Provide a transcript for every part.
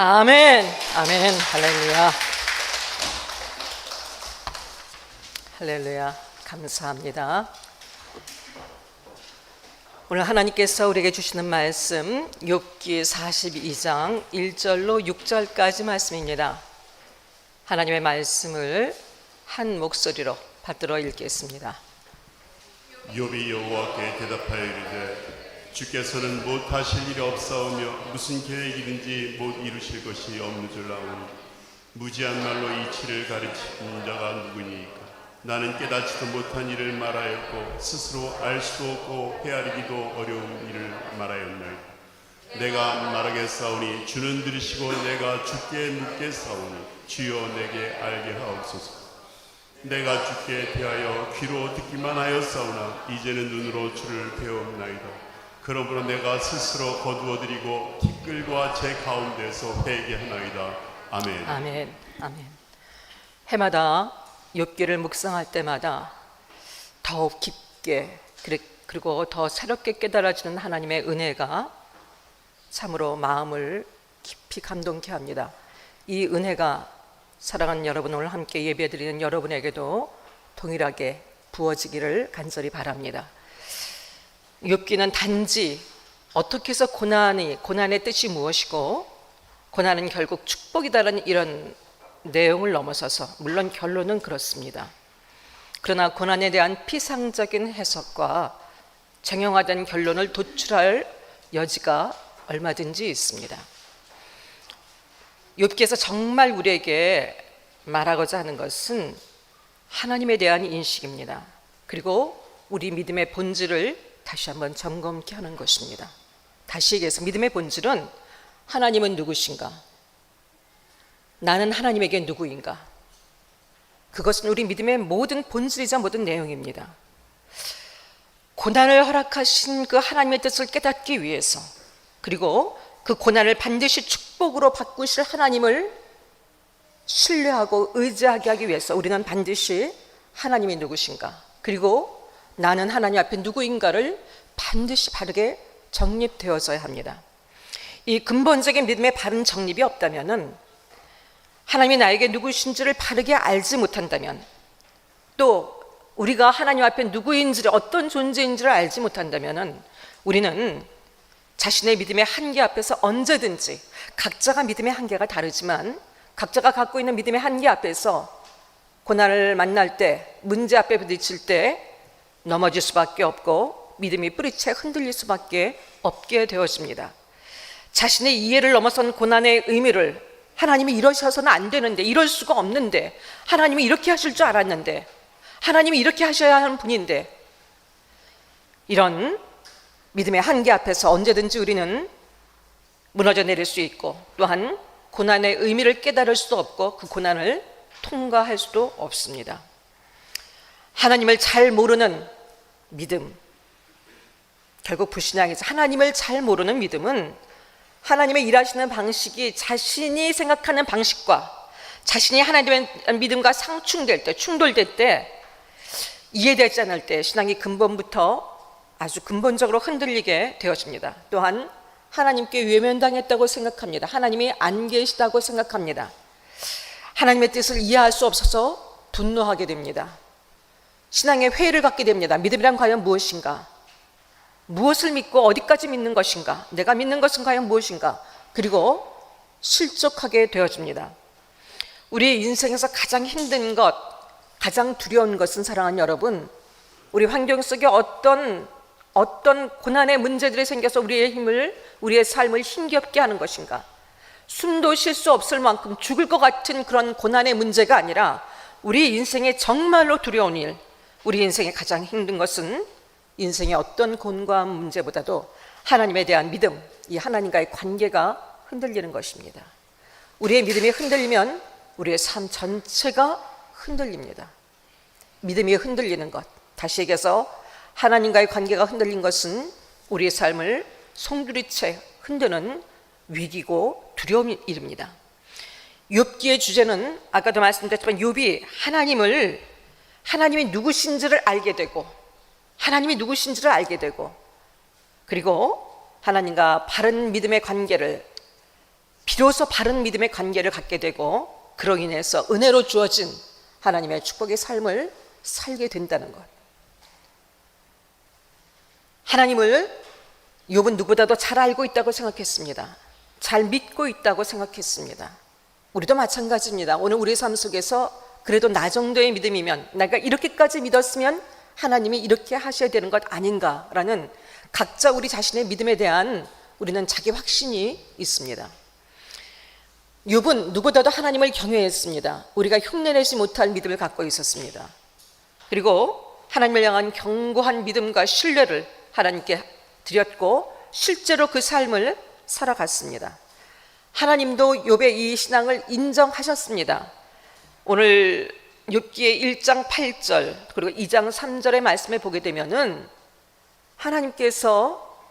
아멘, 아멘, 할렐루야. 할렐루야, 감사합니다. 오늘 하나님께서 우리에게 주시는 말씀 욥기 42장 1절로 6절까지 말씀입니다. 하나님의 말씀을 한 목소리로 받들어 읽겠습니다. 욥이 여호와께 대답하여 이르되 주께서는 못하실 일이 없사오며 무슨 계획이든지 못 이루실 것이 없는 줄 아오니 무지한 말로 이치를 가르치는 자가 누구니이까. 나는 깨닫지도 못한 일을 말하였고 스스로 알 수도 없고 헤아리기도 어려운 일을 말하였나이다. 내가 말하겠사오니 주는 들으시고 내가 주께 묻겠사오니 주여 내게 알게 하옵소서. 내가 주께 대하여 귀로 듣기만 하였사오나 이제는 눈으로 주를 배웠나이다. 그러므로 내가 스스로 거두어드리고 티끌과 제 가운데서 회개하나이다. 아멘. 아멘, 아멘. 해마다 욥기를 묵상할 때마다 더욱 깊게 그리고 더 새롭게 깨달아지는 하나님의 은혜가 참으로 마음을 깊이 감동케 합니다. 이 은혜가 사랑하는 여러분, 오늘 함께 예배드리는 여러분에게도 동일하게 부어지기를 간절히 바랍니다. 욥기는 단지 어떻게 해서 고난의 뜻이 무엇이고 고난은 결국 축복이다라는 이런 내용을 넘어서서, 물론 결론은 그렇습니다. 그러나 고난에 대한 피상적인 해석과 정형화된 결론을 도출할 여지가 얼마든지 있습니다. 욥기에서 정말 우리에게 말하고자 하는 것은 하나님에 대한 인식입니다. 그리고 우리 믿음의 본질을 다시 한번 점검케 하는 것입니다. 다시 얘기해서 믿음의 본질은 하나님은 누구신가? 나는 하나님에게 누구인가? 그것은 우리 믿음의 모든 본질이자 모든 내용입니다. 고난을 허락하신 그 하나님의 뜻을 깨닫기 위해서, 그리고 그 고난을 반드시 축복으로 바꾸실 하나님을 신뢰하고 의지하게 하기 위해서 우리는 반드시 하나님이 누구신가, 그리고 나는 하나님 앞에 누구인가를 반드시 바르게 정립되어져야 합니다. 이 근본적인 믿음의 바른 정립이 없다면, 하나님이 나에게 누구신지를 바르게 알지 못한다면, 또 우리가 하나님 앞에 누구인지를, 어떤 존재인지를 알지 못한다면 우리는 자신의 믿음의 한계 앞에서 언제든지, 각자가 믿음의 한계가 다르지만 각자가 갖고 있는 믿음의 한계 앞에서 고난을 만날 때, 문제 앞에 부딪힐 때 넘어질 수밖에 없고 믿음이 뿌리채 흔들릴 수밖에 없게 되어집니다. 자신의 이해를 넘어선 고난의 의미를, 하나님이 이러셔서는 안 되는데, 이럴 수가 없는데, 하나님이 이렇게 하실 줄 알았는데, 하나님이 이렇게 하셔야 하는 분인데, 이런 믿음의 한계 앞에서 언제든지 우리는 무너져 내릴 수 있고, 또한 고난의 의미를 깨달을 수도 없고 그 고난을 통과할 수도 없습니다. 하나님을 잘 모르는 믿음, 결국 불신앙이죠. 하나님을 잘 모르는 믿음은 하나님의 일하시는 방식이 자신이 생각하는 방식과 자신이 하나님의 믿음과 상충될 때, 충돌될 때, 이해되지 않을 때 신앙이 근본부터 아주 근본적으로 흔들리게 되어집니다. 또한 하나님께 외면당했다고 생각합니다. 하나님이 안 계시다고 생각합니다. 하나님의 뜻을 이해할 수 없어서 분노하게 됩니다. 신앙의 회의를 갖게 됩니다. 믿음이란 과연 무엇인가? 무엇을 믿고 어디까지 믿는 것인가? 내가 믿는 것은 과연 무엇인가? 그리고 실족하게 되어집니다. 우리 인생에서 가장 힘든 것, 가장 두려운 것은, 사랑하는 여러분, 우리 환경 속에 어떤 고난의 문제들이 생겨서 우리의 삶을 힘겹게 하는 것인가? 숨도 쉴 수 없을 만큼 죽을 것 같은 그런 고난의 문제가 아니라, 우리 인생에 정말로 두려운 일, 우리 인생에 가장 힘든 것은 인생의 어떤 곤고한 문제보다도 하나님에 대한 믿음, 이 하나님과의 관계가 흔들리는 것입니다. 우리의 믿음이 흔들리면 우리의 삶 전체가 흔들립니다. 믿음이 흔들리는 것, 다시 얘기해서 하나님과의 관계가 흔들린 것은 우리의 삶을 송두리째 흔드는 위기고 두려움이 일입니다. 욥기의 주제는 아까도 말씀드렸지만, 욥이 하나님이 누구신지를 알게 되고, 그리고 하나님과 바른 믿음의 관계를 비로소 바른 믿음의 관계를 갖게 되고 그로 인해서 은혜로 주어진 하나님의 축복의 삶을 살게 된다는 것. 하나님을 욥은 누구보다도 잘 알고 있다고 생각했습니다. 잘 믿고 있다고 생각했습니다. 우리도 마찬가지입니다. 오늘 우리 삶 속에서 그래도 나 정도의 믿음이면, 내가 이렇게까지 믿었으면 하나님이 이렇게 하셔야 되는 것 아닌가라는 각자 우리 자신의 믿음에 대한 우리는 자기 확신이 있습니다. 욥은 누구보다도 하나님을 경외했습니다. 우리가 흉내내지 못할 믿음을 갖고 있었습니다. 그리고 하나님을 향한 견고한 믿음과 신뢰를 하나님께 드렸고 실제로 그 삶을 살아갔습니다. 하나님도 욥의 이 신앙을 인정하셨습니다. 오늘 욥기의 1장 8절 그리고 2장 3절의 말씀을 보게 되면은 하나님께서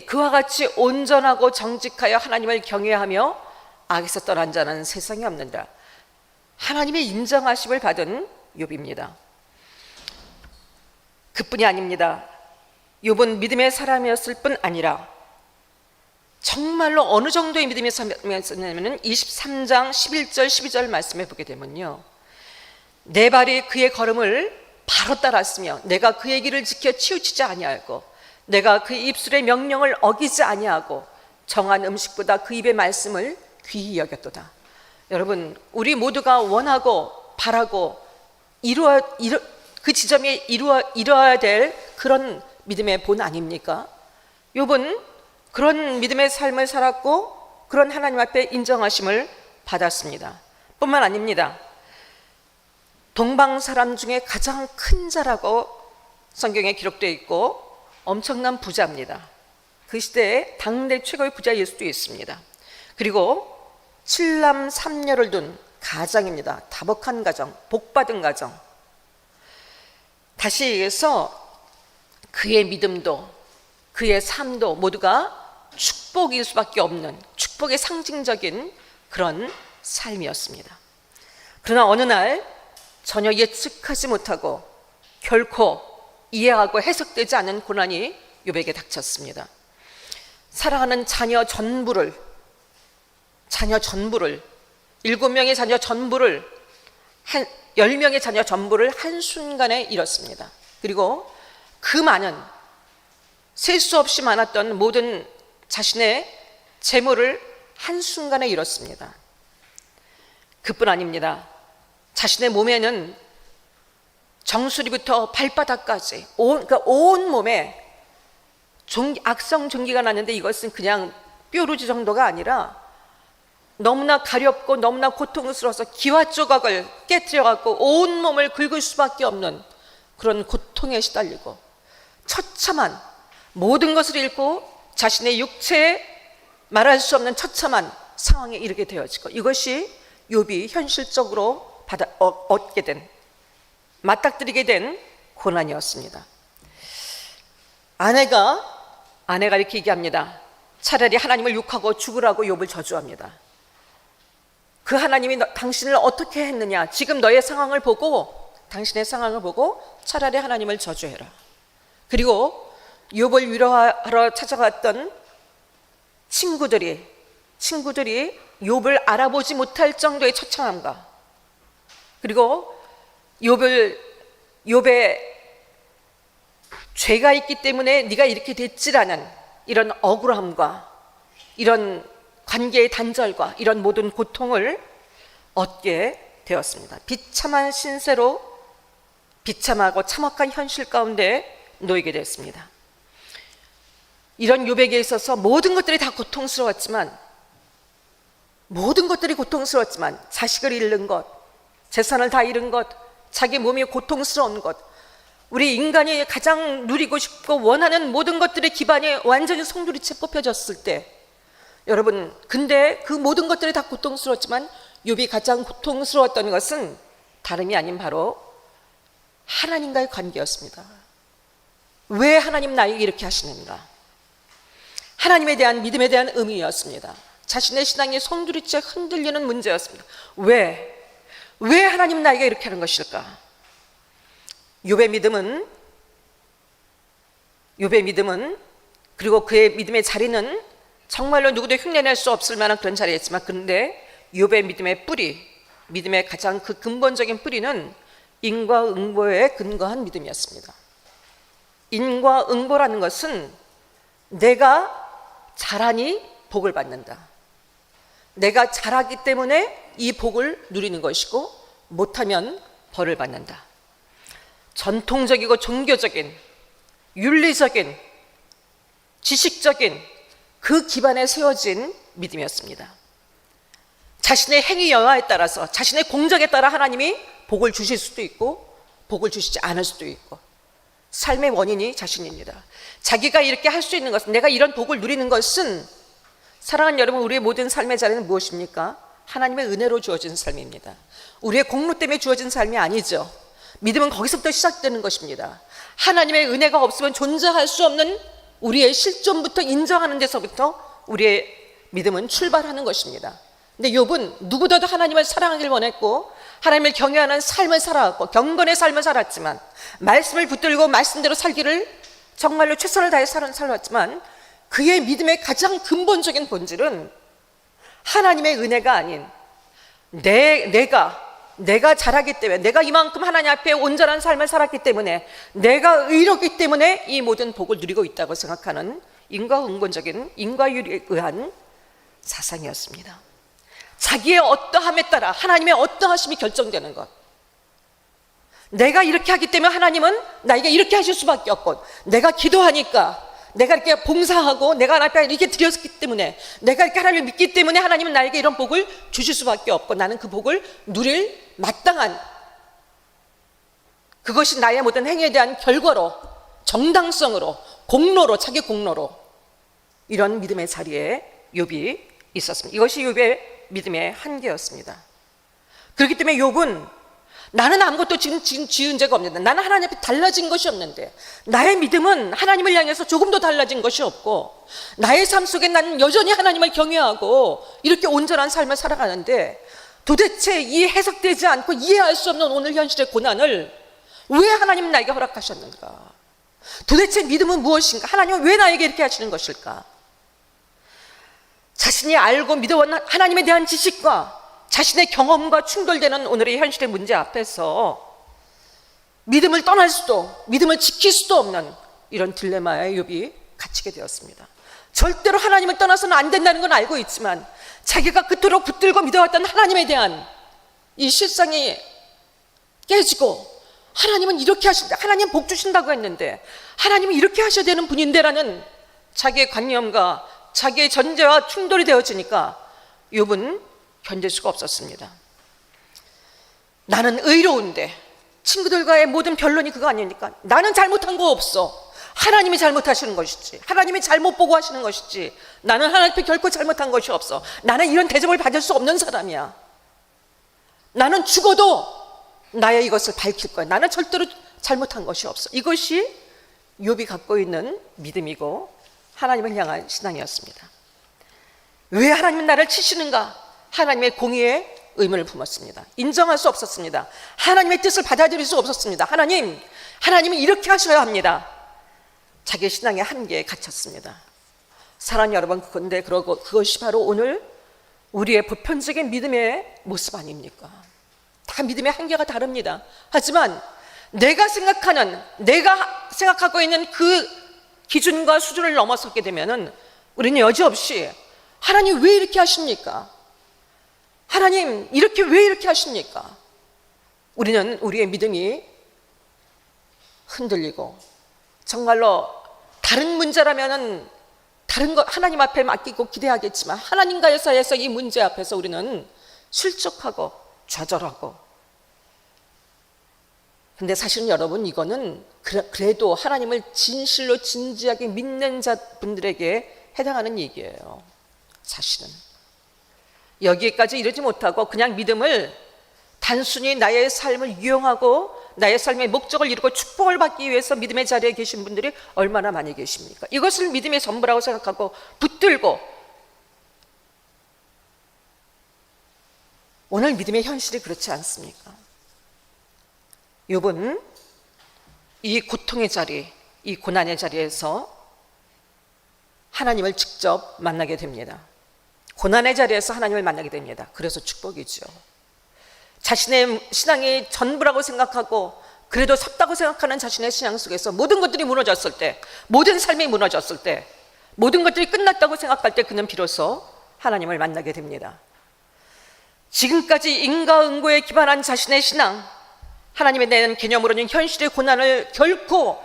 그와 같이 온전하고 정직하여 하나님을 경외하며 악에서 떠난 자는 세상에 없는다. 하나님의 인정하심을 받은 욥입니다. 그뿐이 아닙니다. 욥은 믿음의 사람이었을 뿐 아니라 정말로 어느 정도의 믿음의 사람이었냐면 23장 11절 12절 말씀에 보게 되면요, 내 발이 그의 걸음을 바로 따랐으며 내가 그의 길을 지켜 치우치지 아니하고 내가 그의 입술의 명령을 어기지 아니하고 정한 음식보다 그 입의 말씀을 귀히 여겼도다. 여러분, 우리 모두가 원하고 바라고 그 지점에 이루어야 될 그런 믿음의 본 아닙니까? 욥은 그런 믿음의 삶을 살았고 그런 하나님 앞에 인정하심을 받았습니다. 뿐만 아닙니다. 동방 사람 중에 가장 큰 자라고 성경에 기록되어 있고 엄청난 부자입니다. 그 시대에 당대 최고의 부자일 수도 있습니다. 그리고 7남 3녀를 둔 가장입니다. 다복한 가정, 복받은 가정. 다시 얘기해서 그의 믿음도 그의 삶도 모두가 축복일 수밖에 없는 축복의 상징적인 그런 삶이었습니다. 그러나 어느 날 전혀 예측하지 못하고 결코 이해하고 해석되지 않은 고난이 욥에게 닥쳤습니다. 사랑하는 자녀 전부를 7명의 자녀 전부를 10명의 자녀 전부를 한순간에 잃었습니다. 그리고 그 많은 셀 수 없이 많았던 모든 자신의 재물을 한순간에 잃었습니다. 그뿐 아닙니다. 자신의 몸에는 정수리부터 발바닥까지 온 몸에 악성 종기가 났는데 이것은 그냥 뾰루지 정도가 아니라 너무나 가렵고 너무나 고통스러워서 기와 조각을 깨뜨려갖고 온 몸을 긁을 수밖에 없는 그런 고통에 시달리고 처참한 모든 것을 잃고 자신의 육체에 말할 수 없는 처참한 상황에 이르게 되어지고, 이것이 욥이 현실적으로 얻게 된, 맞닥뜨리게 된 고난이었습니다. 아내가 이렇게 얘기합니다. 차라리 하나님을 욕하고 죽으라고 욥을 저주합니다. 그 하나님이 당신을 어떻게 했느냐, 지금 너의 상황을 보고, 당신의 상황을 보고 차라리 하나님을 저주해라. 그리고 욥을 위로하러 찾아갔던 친구들이 욥을 알아보지 못할 정도의 처참함과, 그리고 욥의 죄가 있기 때문에 네가 이렇게 됐지라는 이런 억울함과 이런 관계의 단절과 이런 모든 고통을 얻게 되었습니다. 비참한 신세로 비참하고 참혹한 현실 가운데 놓이게 됐습니다. 이런 욥에게 있어서 모든 것들이 다 고통스러웠지만 자식을 잃는 것, 재산을 다 잃은 것, 자기 몸이 고통스러운 것, 우리 인간이 가장 누리고 싶고 원하는 모든 것들의 기반이 완전히 송두리째 뽑혀졌을 때, 여러분, 근데 그 모든 것들이 다 고통스러웠지만 욥이 가장 고통스러웠던 것은 다름이 아닌 바로 하나님과의 관계였습니다. 왜 하나님 나에게 이렇게 하시는가? 하나님에 대한 믿음에 대한 의미였습니다. 자신의 신앙이 송두리째 흔들리는 문제였습니다. 왜 하나님 나에게 이렇게 하는 것일까? 욥의 믿음은 그리고 그의 믿음의 자리는 정말로 누구도 흉내낼 수 없을 만한 그런 자리였지만, 그런데 욥의 믿음의 뿌리, 믿음의 가장 그 근본적인 뿌리는 인과응보에 근거한 믿음이었습니다. 인과응보라는 것은 내가 잘하니 복을 받는다, 내가 잘하기 때문에 이 복을 누리는 것이고 못하면 벌을 받는다. 전통적이고 종교적인, 윤리적인, 지식적인 그 기반에 세워진 믿음이었습니다. 자신의 행위 여하에 따라서, 자신의 공적에 따라 하나님이 복을 주실 수도 있고 복을 주시지 않을 수도 있고, 삶의 원인이 자신입니다. 자기가 이렇게 할 수 있는 것은, 내가 이런 복을 누리는 것은, 사랑하는 여러분, 우리의 모든 삶의 자리는 무엇입니까? 하나님의 은혜로 주어진 삶입니다. 우리의 공로 때문에 주어진 삶이 아니죠. 믿음은 거기서부터 시작되는 것입니다. 하나님의 은혜가 없으면 존재할 수 없는 우리의 실존부터 인정하는 데서부터 우리의 믿음은 출발하는 것입니다. 근데 욥은 누구보다도 하나님을 사랑하길 원했고 하나님을 경외하는 삶을 살아왔고 경건의 삶을 살았지만, 말씀을 붙들고 말씀대로 살기를 정말로 최선을 다해 살았지만, 그의 믿음의 가장 근본적인 본질은 하나님의 은혜가 아닌 내가 잘하기 때문에, 내가 이만큼 하나님 앞에 온전한 삶을 살았기 때문에, 내가 의롭기 때문에 이 모든 복을 누리고 있다고 생각하는 인과응보적인, 인과율에 의한 사상이었습니다. 자기의 어떠함에 따라 하나님의 어떠하심이 결정되는 것. 내가 이렇게 하기 때문에 하나님은 나에게 이렇게 하실 수밖에 없고, 내가 기도하니까, 내가 이렇게 봉사하고 내가 하나님 앞에 이렇게 드렸기 때문에, 내가 이렇게 하나님을 믿기 때문에 하나님은 나에게 이런 복을 주실 수밖에 없고, 나는 그 복을 누릴 마땅한, 그것이 나의 모든 행위에 대한 결과로, 정당성으로, 공로로, 자기 공로로, 이런 믿음의 자리에 욥이 있었습니다. 이것이 욥의 믿음의 한계였습니다. 그렇기 때문에 욥은, 나는 아무것도 지금 지은 죄가 없는데, 나는 하나님 앞에 달라진 것이 없는데, 나의 믿음은 하나님을 향해서 조금도 달라진 것이 없고, 나의 삶 속에 나는 여전히 하나님을 경외하고 이렇게 온전한 삶을 살아가는데, 도대체 이 해석되지 않고 이해할 수 없는 오늘 현실의 고난을 왜 하나님은 나에게 허락하셨는가? 도대체 믿음은 무엇인가? 하나님은 왜 나에게 이렇게 하시는 것일까? 자신이 알고 믿어온 하나님에 대한 지식과 자신의 경험과 충돌되는 오늘의 현실의 문제 앞에서 믿음을 떠날 수도, 믿음을 지킬 수도 없는 이런 딜레마에 욥이 갇히게 되었습니다. 절대로 하나님을 떠나서는 안 된다는 건 알고 있지만, 자기가 그토록 붙들고 믿어왔던 하나님에 대한 이 실상이 깨지고, 하나님은 이렇게 하신다, 하나님 복 주신다고 했는데 하나님은 이렇게 하셔야 되는 분인데라는 자기의 관념과 자기의 전제와 충돌이 되어지니까 욥은 견딜 수가 없었습니다. 나는 의로운데, 친구들과의 모든 변론이 그거 아닙니까? 나는 잘못한 거 없어, 하나님이 잘못하시는 것이지, 하나님이 잘못 보고 하시는 것이지, 나는 하나님 앞에 결코 잘못한 것이 없어. 나는 이런 대접을 받을 수 없는 사람이야. 나는 죽어도 나의 이것을 밝힐 거야. 나는 절대로 잘못한 것이 없어. 이것이 욥이 갖고 있는 믿음이고 하나님을 향한 신앙이었습니다. 왜 하나님은 나를 치시는가? 하나님의 공의에 의문을 품었습니다. 인정할 수 없었습니다. 하나님의 뜻을 받아들일 수 없었습니다. 하나님은 이렇게 하셔야 합니다. 자기 신앙의 한계에 갇혔습니다. 사랑하는 여러분, 그런데 그것이 바로 오늘 우리의 보편적인 믿음의 모습 아닙니까? 다 믿음의 한계가 다릅니다. 하지만 내가 생각하고 있는 그 기준과 수준을 넘어섰게 되면은 우리는 여지없이, 하나님 왜 이렇게 하십니까? 하나님 이렇게 왜 이렇게 하십니까? 우리는 우리의 믿음이 흔들리고, 정말로 다른 문제라면은 다른 것 하나님 앞에 맡기고 기대하겠지만, 하나님과의 사이에서 이 문제 앞에서 우리는 실족하고 좌절하고. 근데 사실은 여러분, 이거는 그래도 하나님을 진실로 진지하게 믿는 자분들에게 해당하는 얘기예요. 사실은 여기까지 이르지 못하고 그냥 믿음을 단순히 나의 삶을 이용하고 나의 삶의 목적을 이루고 축복을 받기 위해서 믿음의 자리에 계신 분들이 얼마나 많이 계십니까? 이것을 믿음의 전부라고 생각하고 붙들고, 오늘 믿음의 현실이 그렇지 않습니까? 욥은 이 고통의 자리, 이 고난의 자리에서 하나님을 직접 만나게 됩니다. 고난의 자리에서 하나님을 만나게 됩니다. 그래서 축복이죠. 자신의 신앙이 전부라고 생각하고 그래도 섰다고 생각하는 자신의 신앙 속에서 모든 것들이 무너졌을 때, 모든 삶이 무너졌을 때, 모든 것들이 끝났다고 생각할 때 그는 비로소 하나님을 만나게 됩니다. 지금까지 인과응고에 기반한 자신의 신앙, 하나님에 대한 개념으로는 현실의 고난을 결코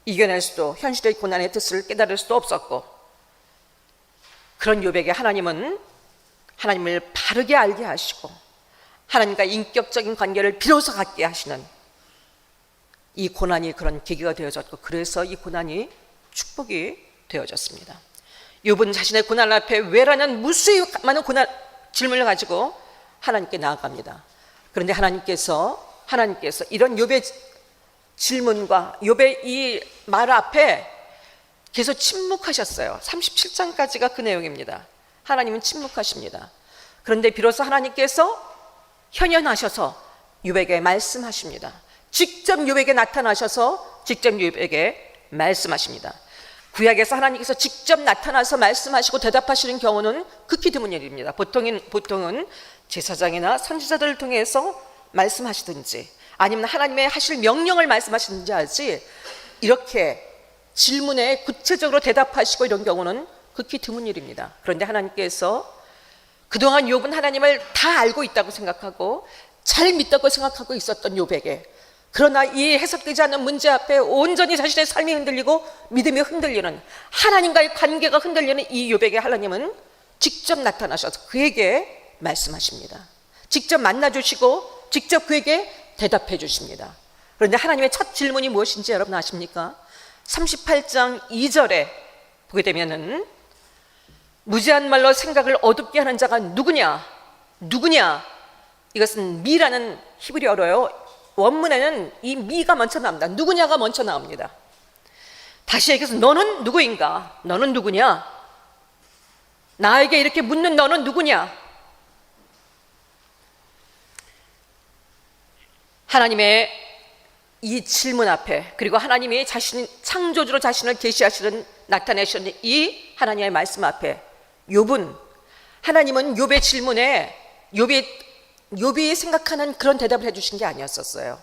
이겨낼 수도, 현실의 고난의 뜻을 깨달을 수도 없었고, 그런 욥에게 하나님은 하나님을 바르게 알게 하시고 하나님과 인격적인 관계를 비로소 갖게 하시는 이 고난이 그런 계기가 되어졌고, 그래서 이 고난이 축복이 되어졌습니다. 욥은 자신의 고난 앞에 왜라는 무수히 많은 질문을 가지고 하나님께 나아갑니다. 그런데 하나님께서 이런 욥의 질문과 욥의 이 말 앞에 계속 침묵하셨어요. 37장까지가 그 내용입니다. 하나님은 침묵하십니다. 그런데 비로소 하나님께서 현현하셔서 욥에게 말씀하십니다. 직접 욥에게 나타나셔서 직접 욥에게 말씀하십니다. 구약에서 하나님께서 직접 나타나서 말씀하시고 대답하시는 경우는 극히 드문 일입니다. 보통은 제사장이나 선지자들을 통해서 말씀하시든지 아니면 하나님의 하실 명령을 말씀하시든지 하지, 이렇게 질문에 구체적으로 대답하시고 이런 경우는 극히 드문 일입니다. 그런데 하나님께서 그동안 욥은 하나님을 다 알고 있다고 생각하고 잘 믿다고 생각하고 있었던 욥에게, 그러나 이 해석되지 않는 문제 앞에 온전히 자신의 삶이 흔들리고 믿음이 흔들리는, 하나님과의 관계가 흔들리는 이 욥에게 하나님은 직접 나타나셔서 그에게 말씀하십니다. 직접 만나주시고 직접 그에게 대답해 주십니다. 그런데 하나님의 첫 질문이 무엇인지 여러분 아십니까? 38장 2절에 보게 되면은 무지한 말로 생각을 어둡게 하는 자가 누구냐? 이것은 미라는 히브리어로요. 원문에는 이 미가 먼저 나옵니다. 누구냐가 먼저 나옵니다. 다시 얘기해서 너는 누구인가? 너는 누구냐? 나에게 이렇게 묻는 너는 누구냐? 하나님의 이 질문 앞에, 그리고 하나님이 창조주로 자신을 계시하시는, 나타내시는 이 하나님의 말씀 앞에 하나님은 욥의 질문에 욥이 생각하는 그런 대답을 해주신 게 아니었었어요.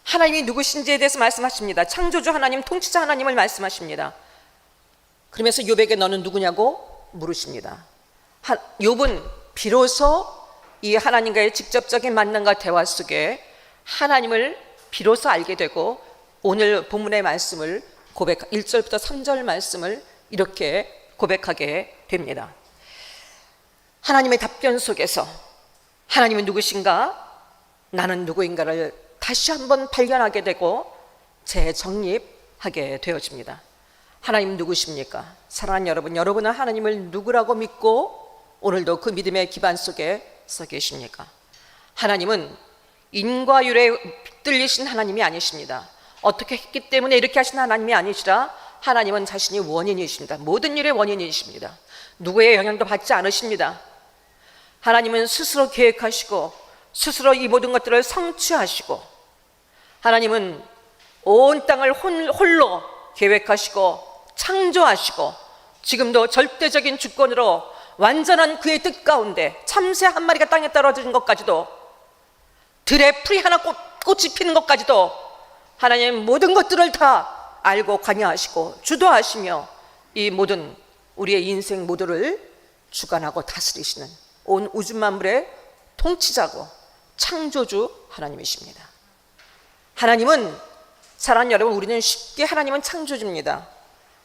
하나님이 누구신지에 대해서 말씀하십니다. 창조주 하나님, 통치자 하나님을 말씀하십니다. 그러면서 욥에게 너는 누구냐고 물으십니다. 욥은 비로소 이 하나님과의 직접적인 만남과 대화 속에 하나님을 비로소 알게 되고, 오늘 본문의 말씀을 1절부터 3절 말씀을 이렇게 고백하게 됩니다. 하나님의 답변 속에서 하나님은 누구신가? 나는 누구인가를 다시 한번 발견하게 되고 재정립하게 되어집니다. 하나님 누구십니까? 사랑하는 여러분은 하나님을 누구라고 믿고 오늘도 그 믿음의 기반 속에 서 계십니까? 하나님은 인과율에 빗들리신 하나님이 아니십니다. 어떻게 했기 때문에 이렇게 하신 하나님이 아니시라, 하나님은 자신이 원인이십니다. 모든 일의 원인이십니다. 누구의 영향도 받지 않으십니다. 하나님은 스스로 계획하시고 스스로 이 모든 것들을 성취하시고, 하나님은 온 땅을 홀로 계획하시고 창조하시고, 지금도 절대적인 주권으로 완전한 그의 뜻 가운데 참새 한 마리가 땅에 떨어지는 것까지도, 들에 풀이 하나 꽃이 피는 것까지도 하나님은 모든 것들을 다 알고 관여하시고 주도하시며 이 모든 우리의 인생 모두를 주관하고 다스리시는 온 우주 만물의 통치자고 창조주 하나님이십니다. 하나님은, 사랑하는 여러분, 우리는 쉽게 하나님은 창조주입니다.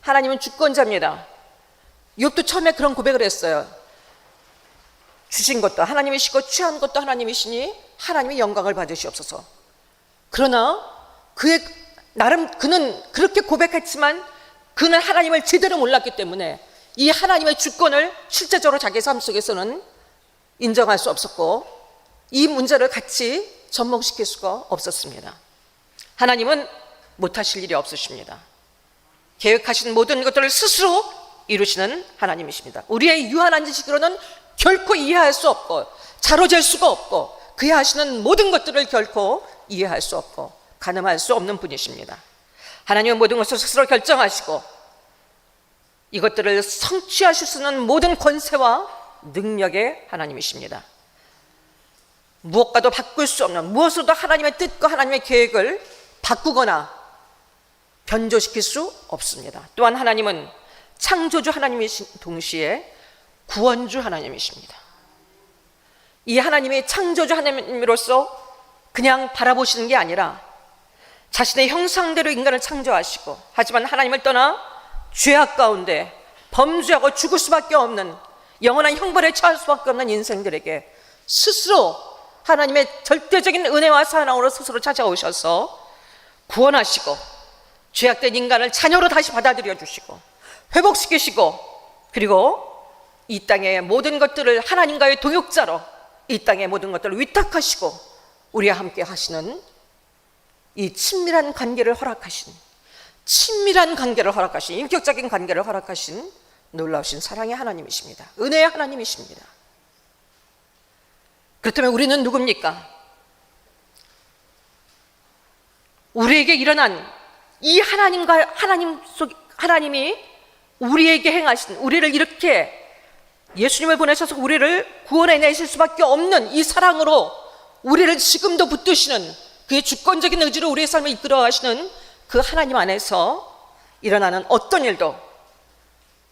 하나님은 주권자입니다. 욥도 처음에 그런 고백을 했어요. 주신 것도 하나님이시고 취한 것도 하나님이시니 하나님의 영광을 받으시옵소서. 그러나 그는 그렇게 고백했지만 그는 하나님을 제대로 몰랐기 때문에 이 하나님의 주권을 실제적으로 자기 삶 속에서는 인정할 수 없었고 이 문제를 같이 접목시킬 수가 없었습니다. 하나님은 못하실 일이 없으십니다. 계획하신 모든 것들을 스스로 이루시는 하나님이십니다. 우리의 유한한 지식으로는 결코 이해할 수 없고 자로잴 수가 없고 그의 하시는 모든 것들을 결코 이해할 수 없고 가늠할 수 없는 분이십니다. 하나님은 모든 것을 스스로 결정하시고 이것들을 성취하실 수 있는 모든 권세와 능력의 하나님이십니다. 무엇과도 바꿀 수 없는, 무엇으로도 하나님의 뜻과 하나님의 계획을 바꾸거나 변조시킬 수 없습니다. 또한 하나님은 창조주 하나님이신 동시에 구원주 하나님이십니다. 이 하나님이 창조주 하나님으로서 그냥 바라보시는 게 아니라 자신의 형상대로 인간을 창조하시고, 하지만 하나님을 떠나 죄악 가운데 범죄하고 죽을 수밖에 없는, 영원한 형벌에 처할 수밖에 없는 인생들에게 스스로 하나님의 절대적인 은혜와 사랑으로 스스로 찾아오셔서 구원하시고 죄악된 인간을 자녀로 다시 받아들여 주시고 회복시키시고, 그리고 이 땅의 모든 것들을 하나님과의 동역자로 이 땅의 모든 것들을 위탁하시고 우리와 함께 하시는 이 친밀한 관계를 허락하신, 인격적인 관계를 허락하신 놀라우신 사랑의 하나님이십니다. 은혜의 하나님이십니다. 그렇다면 우리는 누굽니까? 우리에게 일어난 이 하나님이 우리에게 행하신, 우리를 이렇게 예수님을 보내셔서 우리를 구원해 내실 수밖에 없는 이 사랑으로 우리를 지금도 붙드시는, 그의 주권적인 의지로 우리의 삶을 이끌어 가시는 그 하나님 안에서 일어나는 어떤 일도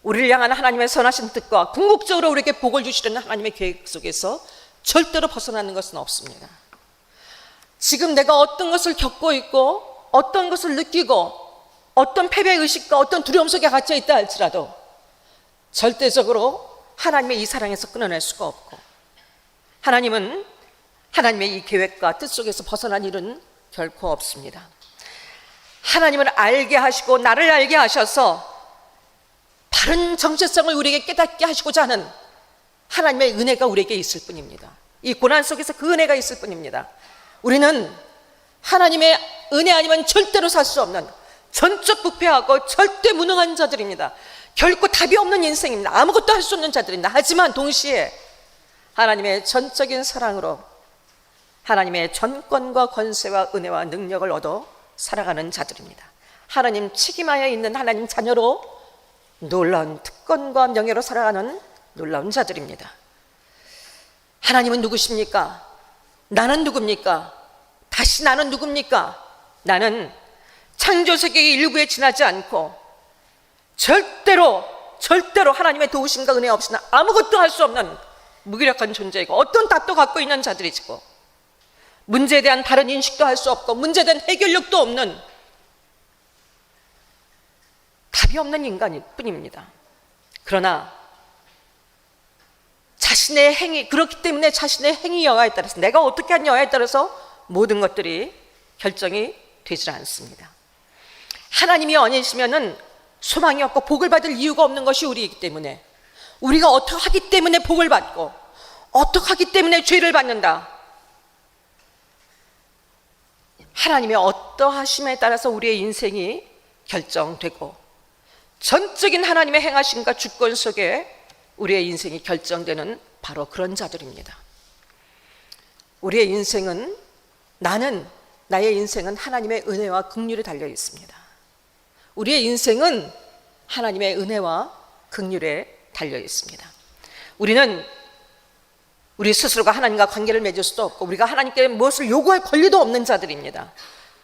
우리를 향한 하나님의 선하신 뜻과 궁극적으로 우리에게 복을 주시려는 하나님의 계획 속에서 절대로 벗어나는 것은 없습니다. 지금 내가 어떤 것을 겪고 있고 어떤 것을 느끼고 어떤 패배의식과 어떤 두려움 속에 갇혀 있다 할지라도 절대적으로 하나님의 이 사랑에서 끊어낼 수가 없고, 하나님은 하나님의 이 계획과 뜻 속에서 벗어난 일은 결코 없습니다. 하나님을 알게 하시고 나를 알게 하셔서 바른 정체성을 우리에게 깨닫게 하시고자 하는 하나님의 은혜가 우리에게 있을 뿐입니다. 이 고난 속에서 그 은혜가 있을 뿐입니다. 우리는 하나님의 은혜 아니면 절대로 살 수 없는 전적 부패하고 절대 무능한 자들입니다. 결코 답이 없는 인생입니다. 아무것도 할 수 없는 자들입니다. 하지만 동시에 하나님의 전적인 사랑으로 하나님의 전권과 권세와 은혜와 능력을 얻어 살아가는 자들입니다. 하나님 책임하에 있는 하나님 자녀로 놀라운 특권과 명예로 살아가는 놀라운 자들입니다. 하나님은 누구십니까? 나는 누굽니까? 다시 나는 누굽니까? 나는 창조세계의 일부에 지나지 않고 절대로 하나님의 도우심과 은혜 없이는 아무것도 할 수 없는 무기력한 존재이고, 어떤 답도 갖고 있는 자들이고, 문제에 대한 바른 인식도 할 수 없고 문제에 대한 해결력도 없는 답이 없는 인간일 뿐입니다. 그러나 자신의 행위, 그렇기 때문에 자신의 행위 여하에 따라서, 내가 어떻게 한 여하에 따라서 모든 것들이 결정이 되질 않습니다. 하나님이 아니시면은 소망이 없고 복을 받을 이유가 없는 것이 우리이기 때문에, 우리가 어떻게 하기 때문에 복을 받고 어떻게 하기 때문에 죄를 받는다. 하나님의 어떠하심에 따라서 우리의 인생이 결정되고 전적인 하나님의 행하심과 주권 속에 우리의 인생이 결정되는 바로 그런 자들입니다. 우리의 인생은, 나의 인생은 하나님의 은혜와 긍휼에 달려 있습니다. 우리의 인생은 하나님의 은혜와 긍휼에 달려 있습니다. 우리는 우리 스스로가 하나님과 관계를 맺을 수도 없고 우리가 하나님께 무엇을 요구할 권리도 없는 자들입니다.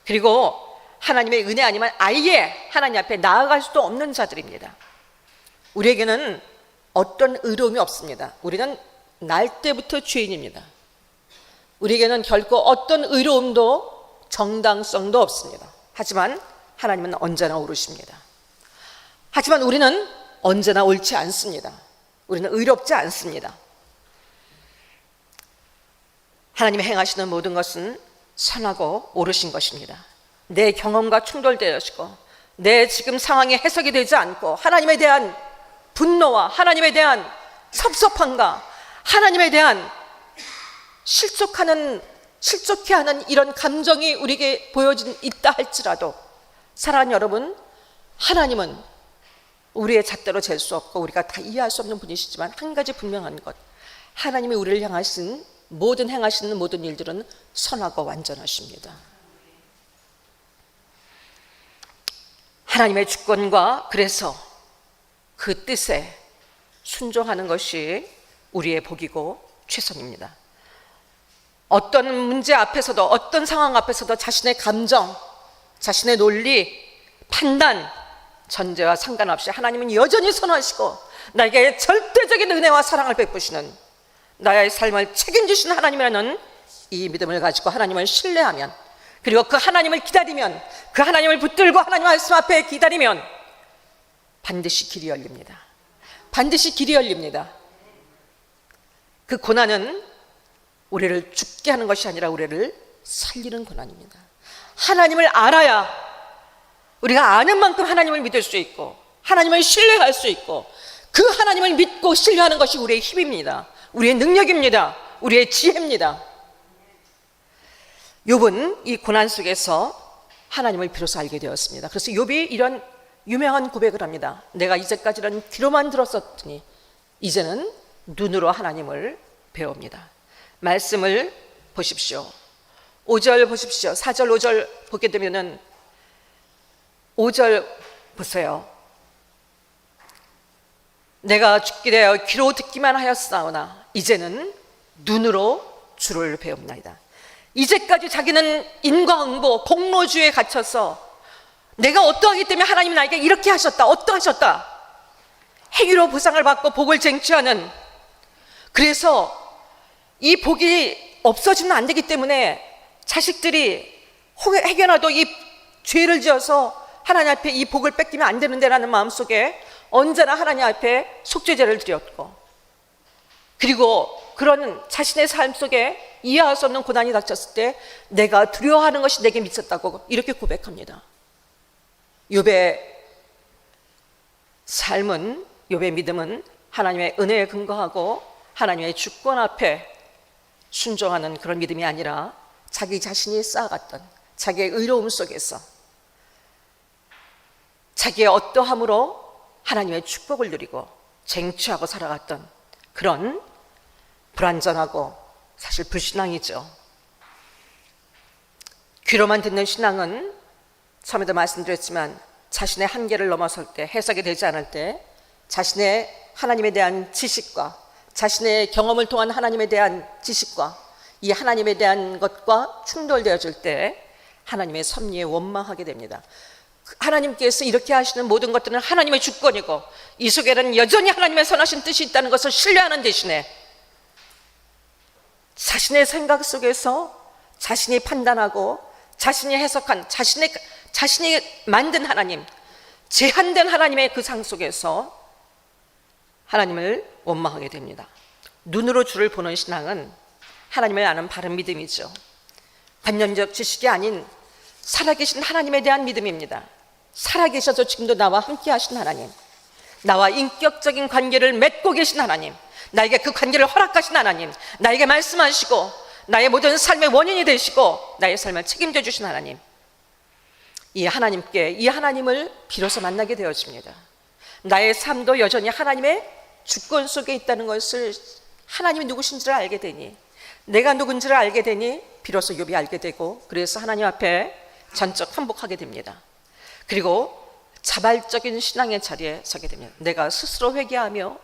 그리고 하나님의 은혜 아니면 아예 하나님 앞에 나아갈 수도 없는 자들입니다. 우리에게는 어떤 의로움이 없습니다. 우리는 날 때부터 죄인입니다. 우리에게는 결코 어떤 의로움도 정당성도 없습니다. 하지만 하나님은 언제나 옳으십니다. 하지만 우리는 언제나 옳지 않습니다. 우리는 의롭지 않습니다. 하나님이 행하시는 모든 것은 선하고 옳으신 것입니다. 내 경험과 충돌되어지고 내 지금 상황에 해석이 되지 않고 하나님에 대한 분노와 하나님에 대한 섭섭함과 하나님에 대한 실족해하는 이런 감정이 우리에게 보여진 있다 할지라도, 사랑하는 여러분, 하나님은 우리의 잣대로 잴 수 없고 우리가 다 이해할 수 없는 분이시지만 한 가지 분명한 것, 하나님이 우리를 향하신 행하시는 모든 일들은 선하고 완전하십니다. 하나님의 주권과, 그래서 그 뜻에 순종하는 것이 우리의 복이고 최선입니다. 어떤 문제 앞에서도, 어떤 상황 앞에서도 자신의 감정, 자신의 논리, 판단, 전제와 상관없이 하나님은 여전히 선하시고 나에게 절대적인 은혜와 사랑을 베푸시는, 나의 삶을 책임지시는 하나님이라는 이 믿음을 가지고 하나님을 신뢰하면, 그리고 그 하나님을 기다리면, 그 하나님을 붙들고 하나님 말씀 앞에 기다리면 반드시 길이 열립니다. 반드시 길이 열립니다. 그 고난은 우리를 죽게 하는 것이 아니라 우리를 살리는 고난입니다. 하나님을 알아야 우리가 아는 만큼 하나님을 믿을 수 있고 하나님을 신뢰할 수 있고, 그 하나님을 믿고 신뢰하는 것이 우리의 힘입니다. 우리의 능력입니다. 우리의 지혜입니다. 욥은 이 고난 속에서 하나님을 비로소 알게 되었습니다. 그래서 욥이 이런 유명한 고백을 합니다. 내가 이제까지는 귀로만 들었었더니 이제는 눈으로 하나님을 배웁니다. 말씀을 보십시오. 5절 보십시오. 4절 5절 보게 되면은 5절 보세요. 내가 죽게 되어 귀로 듣기만 하였사오나 이제는 눈으로 주를 배웁나이다. 이제까지 자기는 인과응보, 공로주의에 갇혀서 내가 어떠하기 때문에 하나님이 나에게 이렇게 하셨다, 어떠하셨다, 행위로 보상을 받고 복을 쟁취하는, 그래서 이 복이 없어지면 안 되기 때문에 자식들이 혹여나도 이 죄를 지어서 하나님 앞에 이 복을 뺏기면 안 되는데 라는 마음속에 언제나 하나님 앞에 속죄제를 드렸고, 그리고 그런 자신의 삶 속에 이해할 수 없는 고난이 닥쳤을 때 내가 두려워하는 것이 내게 미쳤다고 이렇게 고백합니다. 욥의 삶은, 욥의 믿음은 하나님의 은혜에 근거하고 하나님의 주권 앞에 순종하는 그런 믿음이 아니라 자기 자신이 쌓아갔던 자기의 의로움 속에서 자기의 어떠함으로 하나님의 축복을 누리고 쟁취하고 살아갔던 그런 불완전하고 사실 불신앙이죠. 귀로만 듣는 신앙은 처음에도 말씀드렸지만 자신의 한계를 넘어설 때, 해석이 되지 않을 때 자신의 하나님에 대한 지식과 자신의 경험을 통한 하나님에 대한 지식과 이 하나님에 대한 것과 충돌되어질 때 하나님의 섭리에 원망하게 됩니다. 하나님께서 이렇게 하시는 모든 것들은 하나님의 주권이고 이 속에는 여전히 하나님의 선하신 뜻이 있다는 것을 신뢰하는 대신에 자신의 생각 속에서 자신이 판단하고 자신이 해석한, 자신이 만든 하나님, 제한된 하나님의 그 상 속에서 하나님을 원망하게 됩니다. 눈으로 주를 보는 신앙은 하나님을 아는 바른 믿음이죠. 관념적 지식이 아닌 살아계신 하나님에 대한 믿음입니다. 살아계셔서 지금도 나와 함께 하신 하나님, 나와 인격적인 관계를 맺고 계신 하나님, 나에게 그 관계를 허락하신 하나님, 나에게 말씀하시고 나의 모든 삶의 원인이 되시고 나의 삶을 책임져 주신 하나님, 이 하나님께, 이 하나님을 비로소 만나게 되어집니다. 나의 삶도 여전히 하나님의 주권 속에 있다는 것을, 하나님이 누구신지를 알게 되니, 내가 누군지를 알게 되니 비로소 욥이 알게 되고, 그래서 하나님 앞에 전적 항복하게 됩니다. 그리고 자발적인 신앙의 자리에 서게 됩니다. 내가 스스로 회개하며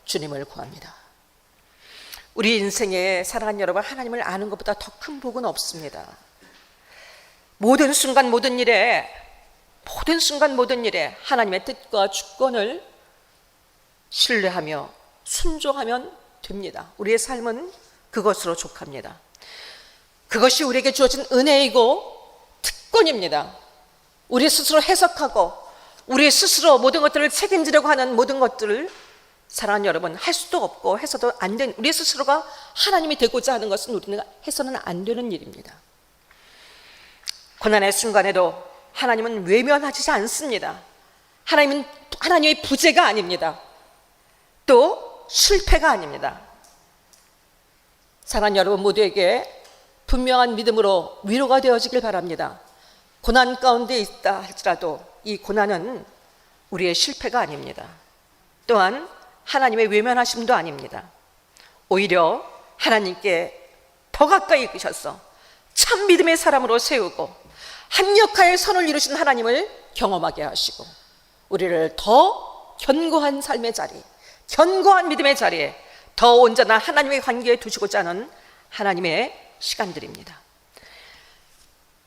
주님을 구합니다. 우리 인생에 사랑하는 여러분, 하나님을 아는 것보다 더 큰 복은 없습니다. 모든 순간 모든 일에 하나님의 뜻과 주권을 신뢰하며 순종하면 됩니다. 우리의 삶은 그것으로 족합니다. 그것이 우리에게 주어진 은혜이고 특권입니다. 우리 스스로 해석하고 우리 스스로 모든 것들을 책임지려고 하는 모든 것들을, 사랑하는 여러분, 할 수도 없고 해서도 안 된, 우리 스스로가 하나님이 되고자 하는 것은 우리는 해서는 안 되는 일입니다. 고난의 순간에도 하나님은 외면하지 않습니다. 하나님은 하나님의 부재가 아닙니다. 또 실패가 아닙니다. 사랑하는 여러분 모두에게 분명한 믿음으로 위로가 되어지길 바랍니다. 고난 가운데 있다 할지라도 이 고난은 우리의 실패가 아닙니다. 또한 하나님의 외면하심도 아닙니다. 오히려 하나님께 더 가까이 이끄셔서 참 믿음의 사람으로 세우고 합력하여 선을 이루신 하나님을 경험하게 하시고 우리를 더 견고한 삶의 자리, 견고한 믿음의 자리에 더 온전한 하나님의 관계에 두시고자 하는 하나님의 시간들입니다.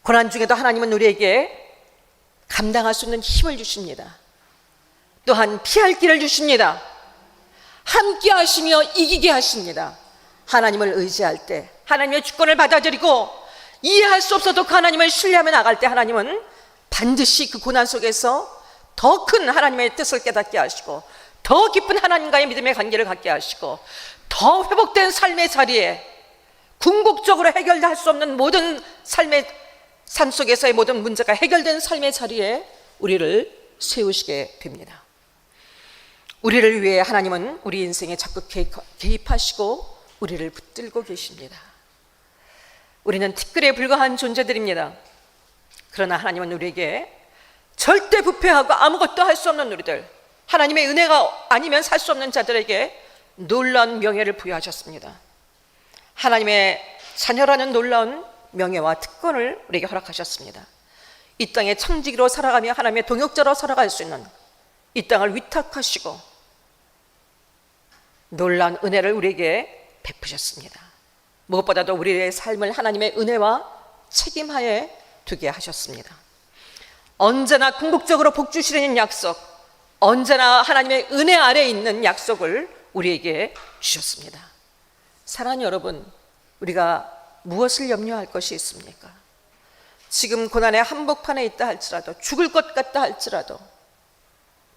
고난 중에도 하나님은 우리에게 감당할 수 있는 힘을 주십니다. 또한 피할 길을 주십니다. 함께 하시며 이기게 하십니다. 하나님을 의지할 때, 하나님의 주권을 받아들이고 이해할 수 없어도 그 하나님을 신뢰하며 나갈 때 하나님은 반드시 그 고난 속에서 더 큰 하나님의 뜻을 깨닫게 하시고 더 깊은 하나님과의 믿음의 관계를 갖게 하시고 더 회복된 삶의 자리에 궁극적으로 해결할 수 없는 모든 삶 속에서의 모든 문제가 해결된 삶의 자리에 우리를 세우시게 됩니다. 우리를 위해 하나님은 우리 인생에 자꾸 개입하시고 우리를 붙들고 계십니다. 우리는 티끌에 불과한 존재들입니다. 그러나 하나님은 우리에게 절대 부패하고 아무것도 할 수 없는 우리들, 하나님의 은혜가 아니면 살 수 없는 자들에게 놀라운 명예를 부여하셨습니다. 하나님의 자녀라는 놀라운 명예와 특권을 우리에게 허락하셨습니다. 이 땅에 청지기로 살아가며 하나님의 동역자로 살아갈 수 있는 이 땅을 위탁하시고 놀라운 은혜를 우리에게 베푸셨습니다. 무엇보다도 우리의 삶을 하나님의 은혜와 책임하에 두게 하셨습니다. 언제나 궁극적으로 복 주시려는 약속, 언제나 하나님의 은혜 아래에 있는 약속을 우리에게 주셨습니다. 사랑하는 여러분, 우리가 무엇을 염려할 것이 있습니까? 지금 고난의 한복판에 있다 할지라도, 죽을 것 같다 할지라도,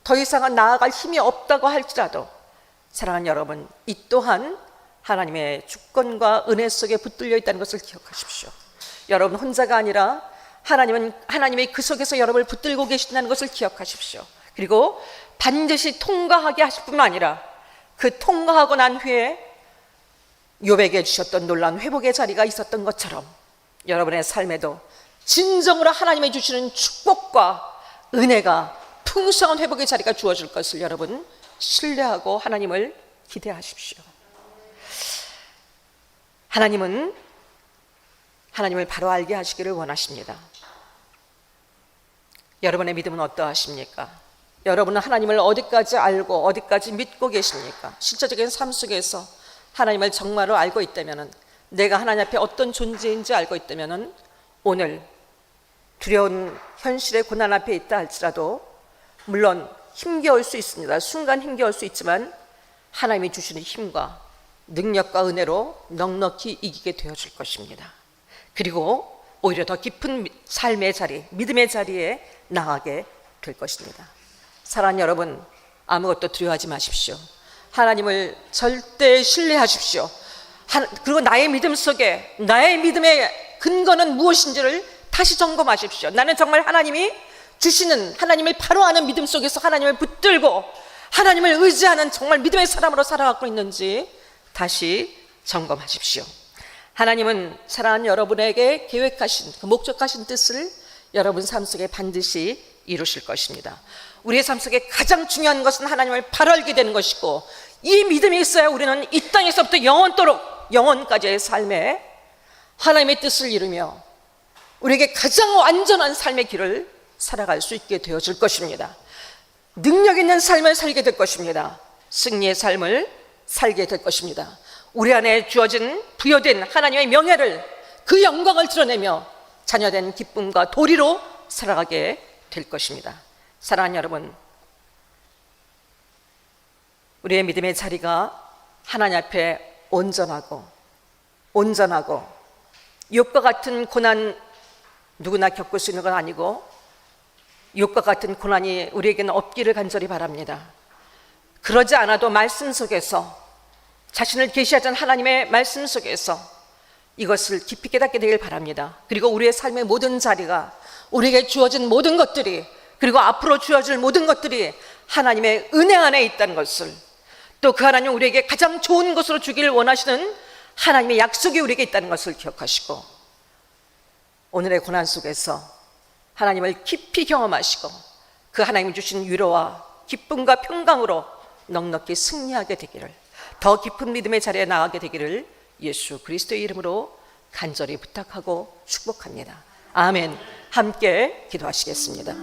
더 이상은 나아갈 힘이 없다고 할지라도, 사랑하는 여러분, 이 또한 하나님의 주권과 은혜 속에 붙들려 있다는 것을 기억하십시오. 여러분 혼자가 아니라 하나님은 하나님의 그 속에서 여러분을 붙들고 계신다는 것을 기억하십시오. 그리고 반드시 통과하게 하실 뿐만 아니라 그 통과하고 난 후에 욥에게 주셨던 놀라운 회복의 자리가 있었던 것처럼 여러분의 삶에도 진정으로 하나님이 주시는 축복과 은혜가 풍성한 회복의 자리가 주어질 것을 여러분 신뢰하고 하나님을 기대하십시오. 하나님은 하나님을 바로 알게 하시기를 원하십니다. 여러분의 믿음은 어떠하십니까? 여러분은 하나님을 어디까지 알고 어디까지 믿고 계십니까? 실제적인 삶 속에서 하나님을 정말로 알고 있다면, 내가 하나님 앞에 어떤 존재인지 알고 있다면, 오늘 두려운 현실의 고난 앞에 있다 할지라도 물론 힘겨울 수 있습니다. 순간 힘겨울 수 있지만 하나님이 주시는 힘과 능력과 은혜로 넉넉히 이기게 되어질 것입니다. 그리고 오히려 더 깊은 삶의 자리, 믿음의 자리에 나가게 될 것입니다. 사랑하는 여러분, 아무것도 두려워하지 마십시오. 하나님을 절대 신뢰하십시오. 그리고 나의 믿음 속에 나의 믿음의 근거는 무엇인지를 다시 점검하십시오. 나는 정말 하나님이 주시는, 하나님을 바로 아는 믿음 속에서 하나님을 붙들고 하나님을 의지하는 정말 믿음의 사람으로 살아가고 있는지 다시 점검하십시오. 하나님은 사랑하는 여러분에게 계획하신 그 목적하신 뜻을 여러분 삶 속에 반드시 이루실 것입니다. 우리의 삶 속에 가장 중요한 것은 하나님을 바로 알게 되는 것이고, 이 믿음이 있어야 우리는 이 땅에서부터 영원토록 영원까지의 삶에 하나님의 뜻을 이루며 우리에게 가장 완전한 삶의 길을 살아갈 수 있게 되어질 것입니다. 능력 있는 삶을 살게 될 것입니다. 승리의 삶을 살게 될 것입니다. 우리 안에 주어진 부여된 하나님의 명예를, 그 영광을 드러내며 자녀된 기쁨과 도리로 살아가게 될 것입니다. 사랑하는 여러분, 우리의 믿음의 자리가 하나님 앞에 온전하고 욥과 같은 고난 누구나 겪을 수 있는 건 아니고, 욥과 같은 고난이 우리에게는 없기를 간절히 바랍니다. 그러지 않아도 말씀 속에서, 자신을 계시하던 하나님의 말씀 속에서 이것을 깊이 깨닫게 되길 바랍니다. 그리고 우리의 삶의 모든 자리가, 우리에게 주어진 모든 것들이, 그리고 앞으로 주어질 모든 것들이 하나님의 은혜 안에 있다는 것을, 또 그 하나님 우리에게 가장 좋은 것으로 주기를 원하시는 하나님의 약속이 우리에게 있다는 것을 기억하시고, 오늘의 고난 속에서 하나님을 깊이 경험하시고 그 하나님이 주신 위로와 기쁨과 평강으로 넉넉히 승리하게 되기를, 더 깊은 믿음의 자리에 나가게 되기를 예수 그리스도의 이름으로 간절히 부탁하고 축복합니다. 아멘. 함께 기도하시겠습니다.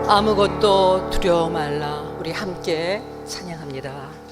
아무것도 두려워 말라. 우리 함께 찬양합니다.